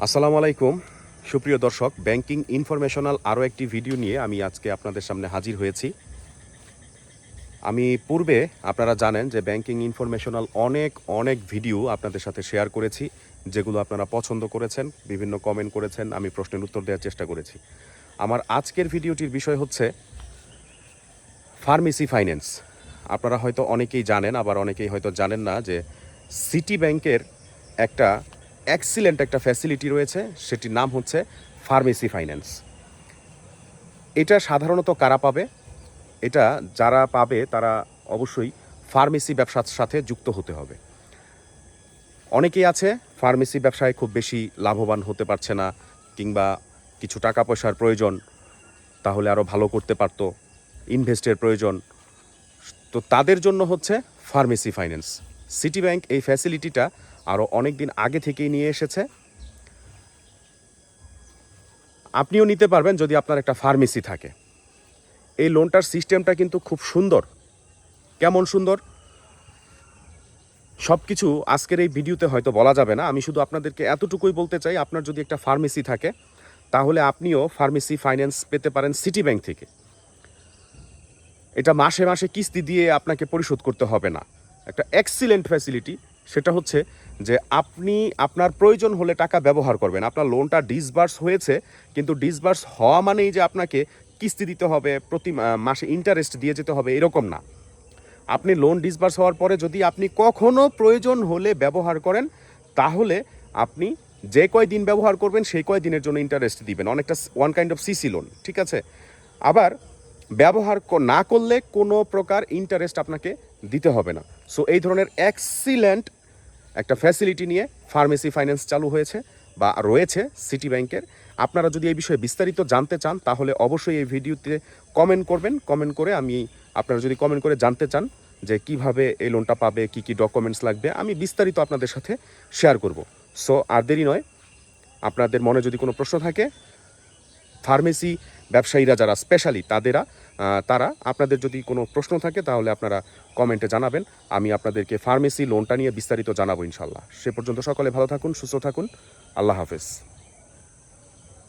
আসসালামু আলাইকুম সুপ্রিয় দর্শক, ব্যাংকিং ইনফরমেশনাল আরও একটি ভিডিও নিয়ে আমি আজকে আপনাদের সামনে হাজির হয়েছি। আমি পূর্বে আপনারা জানেন যে ব্যাংকিং ইনফরমেশনাল অনেক ভিডিও আপনাদের সাথে শেয়ার করেছি, যেগুলো আপনারা পছন্দ করেছেন, বিভিন্ন কমেন্ট করেছেন, আমি প্রশ্নের উত্তর দেওয়ার চেষ্টা করেছি। আমার আজকের ভিডিওটির বিষয় হচ্ছে ফার্মেসি ফাইন্যান্স। আপনারা হয়তো অনেকেই জানেন, আবার অনেকেই হয়তো জানেন না যে সিটি ব্যাংকের একটা এক্সিলেন্ট একটা ফ্যাসিলিটি রয়েছে, সেটির নাম হচ্ছে ফার্মেসি ফাইন্যান্স। এটা সাধারণত কারা পাবে? এটা যারা পাবে তারা অবশ্যই ফার্মেসি ব্যবসার সাথে যুক্ত হতে হবে। অনেকেই আছে ফার্মেসি ব্যবসায় খুব বেশি লাভবান হতে পারছে না, কিংবা কিছু টাকা পয়সার প্রয়োজন, তাহলে আরও ভালো করতে পারত, ইনভেস্টের প্রয়োজন, তো তাদের জন্য হচ্ছে ফার্মেসি ফাইন্যান্স। সিটি ব্যাংক এই ফ্যাসিলিটিটা আরও অনেক দিন আগে থেকেই নিয়ে এসেছে। আপনিও নিতে পারবেন যদি আপনার একটা ফার্মেসি থাকে। এই লোনটার সিস্টেমটা কিন্তু খুব সুন্দর। কেমন সুন্দর সব কিছু আজকের এই ভিডিওতে হয়তো বলা যাবে না। আমি শুধু আপনাদেরকে এতটুকুই বলতে চাই, আপনার যদি একটা ফার্মেসি থাকে তাহলে আপনিও ফার্মেসি ফাইন্যান্স পেতে পারেন সিটি ব্যাংক থেকে। এটা মাসে মাসে কিস্তি দিয়ে আপনাকে পরিশোধ করতে হবে না। একটা এক্সিলেন্ট ফ্যাসিলিটি, সেটা হচ্ছে যে আপনি আপনার প্রয়োজন হলে টাকা ব্যবহার করবেন। আপনার লোনটা ডিসবার্স হয়েছে, কিন্তু ডিসবার্স হওয়া মানেই যে আপনাকে কিস্তি দিতে হবে, প্রতি মাসে ইন্টারেস্ট দিয়ে যেতে হবে, এরকম না। আপনি লোন ডিসবার্স হওয়ার পরে যদি আপনি কখনো প্রয়োজন হলে ব্যবহার করেন, তাহলে আপনি যে কয় দিন ব্যবহার করবেন সেই কয় দিনের জন্য ইন্টারেস্ট দিবেন। অনেকটা one kind of CC loan, ঠিক আছে? আবার ব্যবহার না করলে কোনো প্রকার ইন্টারেস্ট আপনাকে দিতে হবে না। সো এই ধরনের এক্সিলেন্ট একটা ফ্যাসিলিটি নিয়ে ফার্মেসি ফাইন্যান্স চালু হয়েছে বা রয়েছে সিটি ব্যাংকের। আপনারা যদি এই বিষয়ে বিস্তারিত জানতে চান তাহলে অবশ্যই এই ভিডিওতে কমেন্ট করবেন। কমেন্ট করে আপনারা যদি কমেন্ট করে জানতে চান যে কিভাবে এই লোনটা পাবে, কি কি ডকুমেন্টস লাগবে, আমি বিস্তারিত আপনাদের সাথে শেয়ার করব। সো আর দেরি নয়, আপনাদের মনে যদি কোনো প্রশ্ন থাকে, ফার্মেসি ব্যবসায়ীরা যারা স্পেশালি তারা আপনাদের যদি কোনো প্রশ্ন থাকে তাহলে আপনারা কমেন্টে জানাবেন। আমি আপনাদেরকে ফার্মেসি লোনটা নিয়ে বিস্তারিত জানাবো ইনশাল্লাহ। সে পর্যন্ত সকলে ভালো থাকুন, সুস্থ থাকুন। আল্লাহ হাফেজ।